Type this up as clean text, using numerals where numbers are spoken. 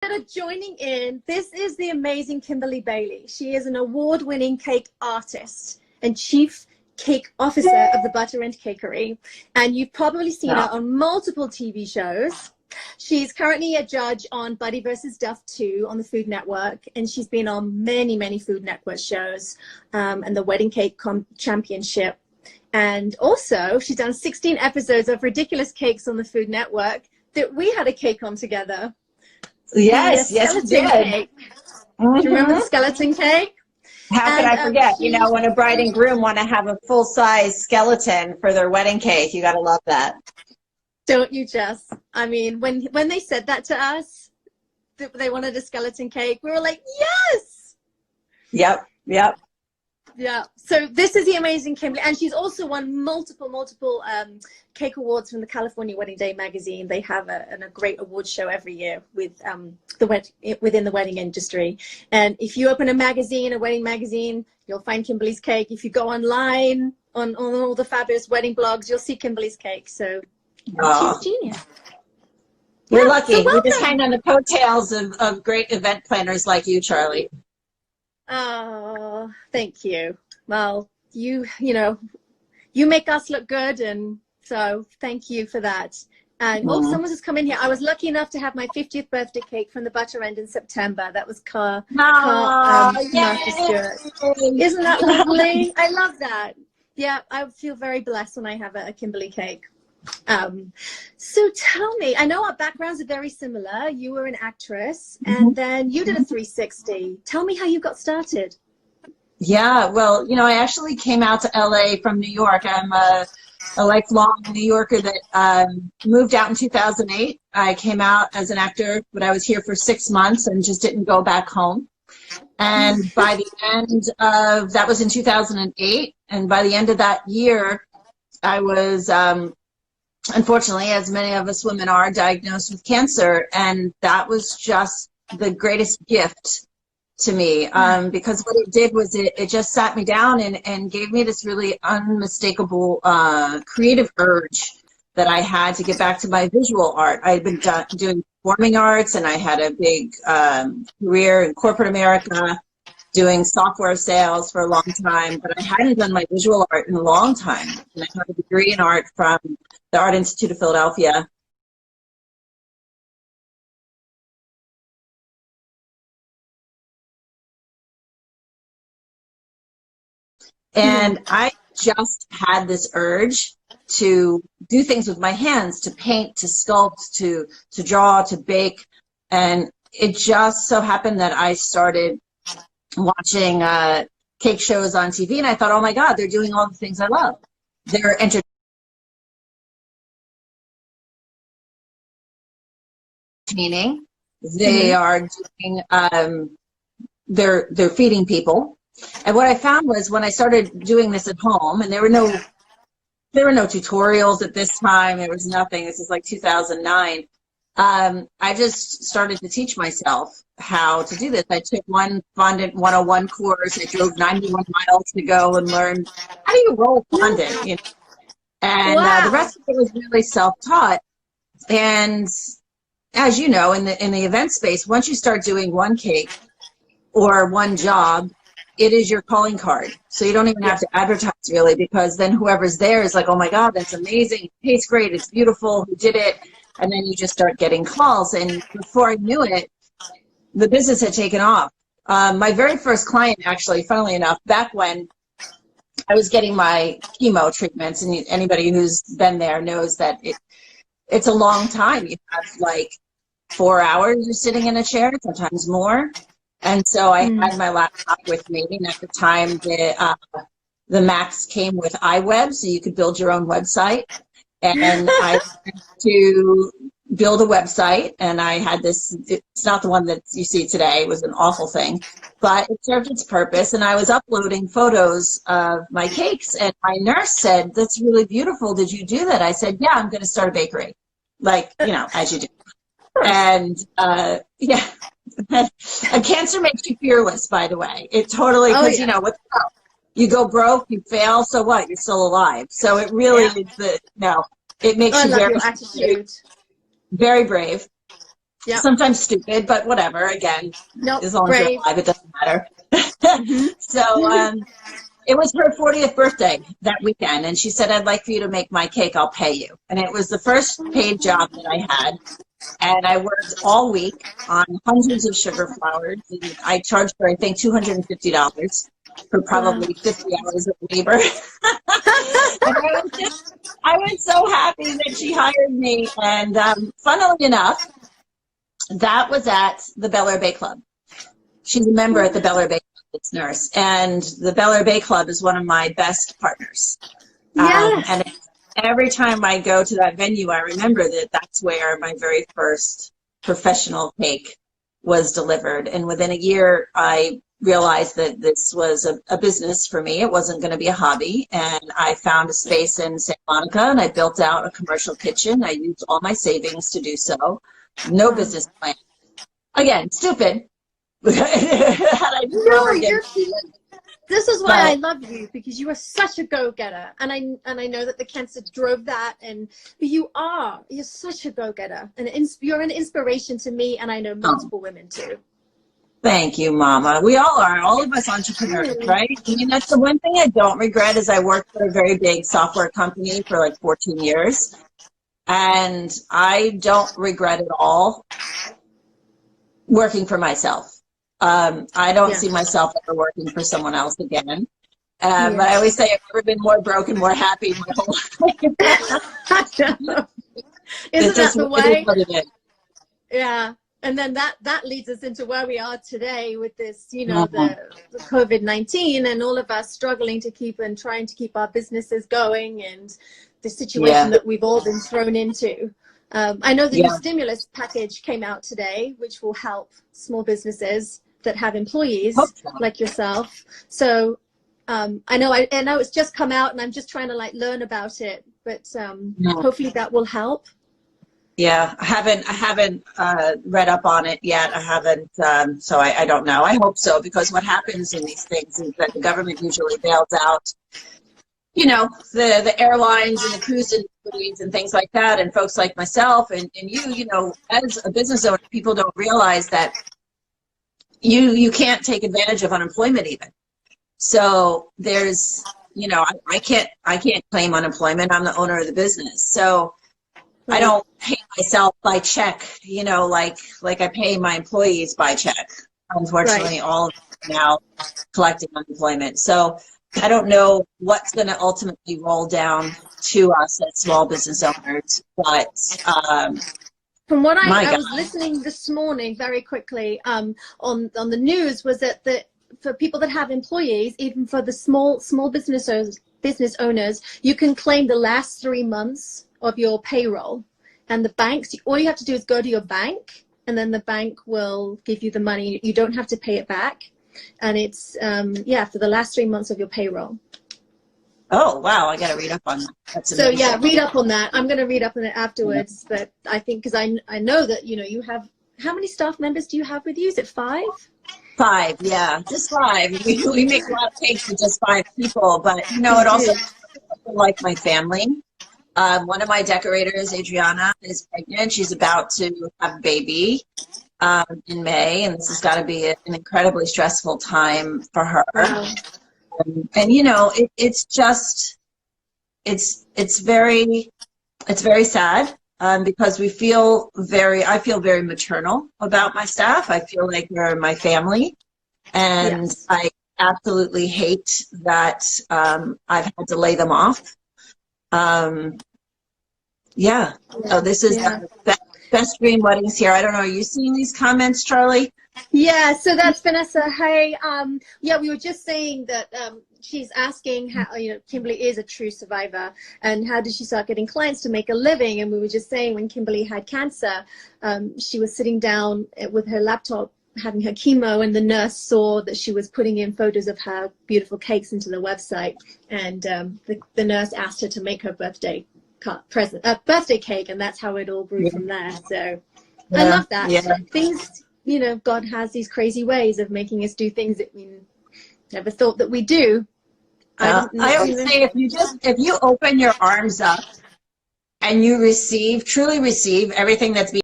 that are joining in, this is the amazing Kimberly Bailey. She is an award-winning cake artist and chief cake officer of the Butter and Cakery. And you've probably seen her on multiple TV shows. She's currently a judge on Buddy vs. Duff 2 on the Food Network, and she's been on many, many Food Network shows and the Wedding Cake Championship. And also, she's done 16 episodes of Ridiculous Cakes on the Food Network that we had a cake on together. Yes, yes, we did. Cake. Do you remember the skeleton cake? How could I forget? You know, when a bride and groom want to have a full-size skeleton for their wedding cake, you got to love that. Don't you just? I mean, when they said that to us, that they wanted a skeleton cake, we were like, yes! Yep, yep. Yeah, so this is the amazing Kimberly, and she's also won multiple cake awards from the California Wedding Day magazine. They have a great award show every year with within the wedding industry. And if you open a wedding magazine, you'll find Kimberly's cake. If you go online on all the fabulous wedding blogs, you'll see Kimberly's cake. So she's genius. We're lucky. So we just hang on the coattails of great event planners like you, Charlie. Oh, thank you. Well, you know, you make us look good, and so thank you for that. And someone just come in here. I was lucky enough to have my 50th birthday cake from the Butter End in September. That was Martha Stewart. Isn't that lovely? I love that. Yeah, I feel very blessed when I have a Kimberly cake. So tell me, I know our backgrounds are very similar. You were an actress, and then you did a 360. Tell me how you got started. Yeah, well, you know, I actually came out to LA from New York. I'm a lifelong New Yorker that moved out in 2008. I came out as an actor, but I was here for 6 months and just didn't go back home. And by the end of, that was in 2008, and by the end of that year, I was unfortunately, as many of us women are, diagnosed with cancer, and that was just the greatest gift to me, because what it did was it just sat me down and gave me this really unmistakable creative urge that I had to get back to my visual art. I had been doing performing arts, and I had a big career in corporate America doing software sales for a long time, but I hadn't done my visual art in a long time. And I have a degree in art from the Art Institute of Philadelphia. And I just had this urge to do things with my hands, to paint, to sculpt, to draw, to bake. And it just so happened that I started watching cake shows on TV, and I thought, oh my God, they're doing all the things I love. They're entertaining. They are doing, they're feeding people. And what I found was when I started doing this at home, and there were no tutorials at this time. There was nothing. This is like 2009. I just started to teach myself how to do this. I took one fondant 101 course. I drove 91 miles to go and learn how do you roll fondant, you know? And the rest of it was really self-taught. And as you know, in the event space, once you start doing one cake or one job, it is your calling card. So you don't even have to advertise really, because then whoever's there is like, oh my God, that's amazing. It tastes great. It's beautiful. Who did it? And then you just start getting calls. And before I knew it, the business had taken off. My very first client, actually, funnily enough, back when I was getting my chemo treatments, and anybody who's been there knows that it's a long time. You have like 4 hours you're sitting in a chair, sometimes more. And so I had my laptop with me, and at the time the Macs came with iWeb, so you could build your own website. And I had to build a website, and I had this, it's not the one that you see today, it was an awful thing, but it served its purpose, and I was uploading photos of my cakes, and my nurse said, that's really beautiful, did you do that? I said, yeah, I'm going to start a bakery, like, you know, as you do. And yeah, a cancer makes you fearless, by the way. It totally, because you know, what the hell? You go broke, you fail, so what? You're still alive. So it really is it makes you very, very brave. Yeah. Sometimes stupid, but whatever. Again, Nope. as long as you're alive, it doesn't matter. So it was her 40th birthday that weekend, and she said, "I'd like for you to make my cake. I'll pay you." And it was the first paid job that I had. And I worked all week on hundreds of sugar flowers. And I charged her, I think, $250 for probably 50 hours of labor. And I was so happy that she hired me. And funnily enough, that was at the Bel Air Bay Club. She's a member at the Bel Air Bay Club, this nurse. And the Bel Air Bay Club is one of my best partners. Yes. And every time I go to that venue, I remember that that's where my very first professional cake was delivered. And within a year, I realized that this was a business for me. It wasn't going to be a hobby. And I found a space in Santa Monica, and I built out a commercial kitchen. I used all my savings to do so. No business plan. Again, stupid. This is why I love you, because you are such a go-getter, and I know that the cancer drove that, but you're such a go-getter, and you're an inspiration to me, and I know multiple women too. Thank you, Mama. We all are, all of us entrepreneurs, right? I mean, that's the one thing I don't regret is I worked for a very big software company for like 14 years, and I don't regret at all working for myself. I don't see myself ever working for someone else again. But I always say I've never been more broke and more happy in my whole life. Isn't that the way? What it is. Yeah. And then that leads us into where we are today with this, the COVID-19 and all of us struggling to trying to keep our businesses going, and the situation that we've all been thrown into. I know the new stimulus package came out today, which will help small businesses that have employees like yourself. So I know it's just come out, and I'm just trying to learn about it, but hopefully that will help. Yeah, I haven't read up on it yet. I haven't, so I don't know. I hope so, because what happens in these things is that the government usually bails out, the airlines and the cruise industries and things like that, and folks like myself and you, as a business owner, people don't realize that you can't take advantage of unemployment even. So there's, I can't claim unemployment. I'm the owner of the business. So I don't pay myself by check, like I pay my employees by check. Unfortunately, all of them now collecting unemployment. So I don't know what's going to ultimately roll down to us as small business owners, but from what I was listening this morning very quickly on the news, was that for people that have employees, even for the small business owners, you can claim the last 3 months of your payroll, and the banks, all you have to do is go to your bank, and then the bank will give you the money. You don't have to pay it back, and it's for the last 3 months of your payroll. Oh wow, I got to read up on that. That's amazing. So read up on that. I'm going to read up on it afterwards, but I think, because I know that you have, how many staff members do you have with you? Is it 5? 5, yeah, just 5. We make a lot of cakes with just 5 people, but it also like my family. One of my decorators, Adriana, is pregnant. She's about to have a baby in May, and this has got to be an incredibly stressful time for her. Wow. It's just, it's very sad because I feel very maternal about my staff. I feel like they're my family, and I absolutely hate that I've had to lay them off. So this is the best dream weddings here. I don't know, are you seeing these comments, Charlie? Yeah, so that's Vanessa. Hey, we were just saying that she's asking how, Kimberly is a true survivor, and how did she start getting clients to make a living? And we were just saying, when Kimberly had cancer, she was sitting down with her laptop having her chemo, and the nurse saw that she was putting in photos of her beautiful cakes into the website, and the nurse asked her to make her birthday cake, and that's how it all grew from there. So I love that. Things, God has these crazy ways of making us do things that we never thought that we do. I always say, if you open your arms up and you truly receive everything that's being